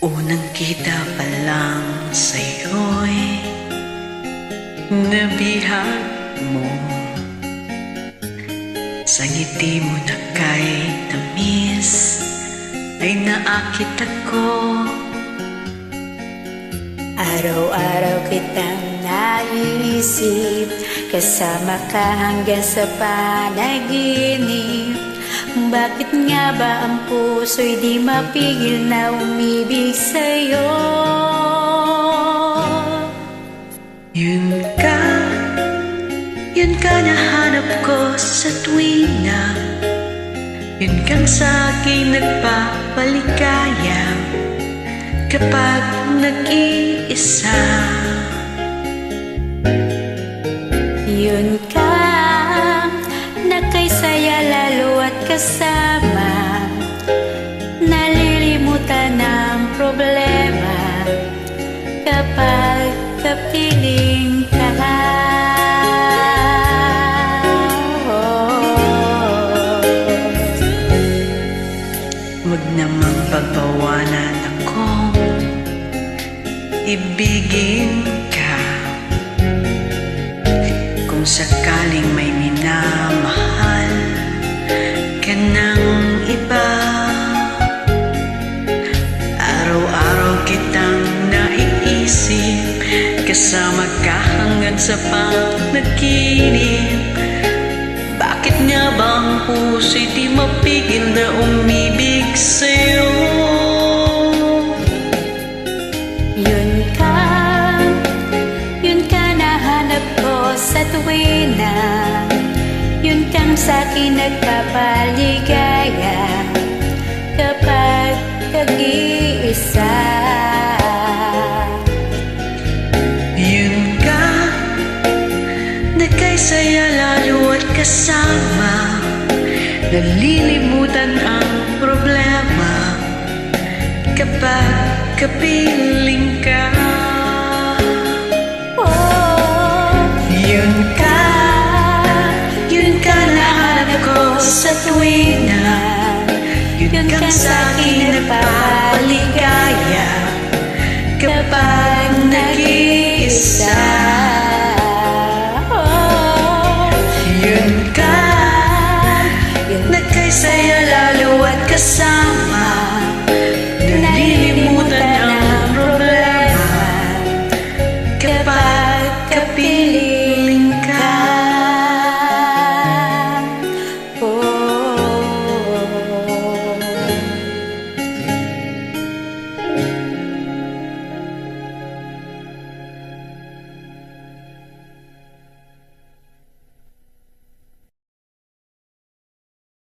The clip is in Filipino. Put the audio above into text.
Unang kita pa lang sa'yo'y nabihag mo. Sa ngiti mo na kay tamis ay naakit ako. Araw-araw kitang naiisip, kasama ka hanggang sa panaginip. Bakit nga ba ang puso'y di mapigil na umibig sa'yo? Yun ka nahanap ko sa tuwina. Yun kang sa'kin nagpapaligaya kapag nag-iisa. Yun ka na kay saya lalo at kasama, nalilimutan ang problema kapag kapiling ka. Huwag namang pagbawalan akong ibigin ka. Kung sakaling may minamahal ka ng iba, araw-araw kitang naiisip, kasama ka hanggang sa panaginip. Bakit nga ba ang puso'y di mapigil na umibig sa'yo? Yun ka nahanap ko sa tuwina. Yun kang sa'kin nagpapaligaya kapag nag-iisa. Yun ka na kay saya lalo at kasama, nalilimutan ang problema kapag kapiling ka. Yun ka nahanap ko sa tuwina. Yun kang sa'kin nagpapaligaya kapag nag-iisa. Yun ka na kay saya lalo at kasama,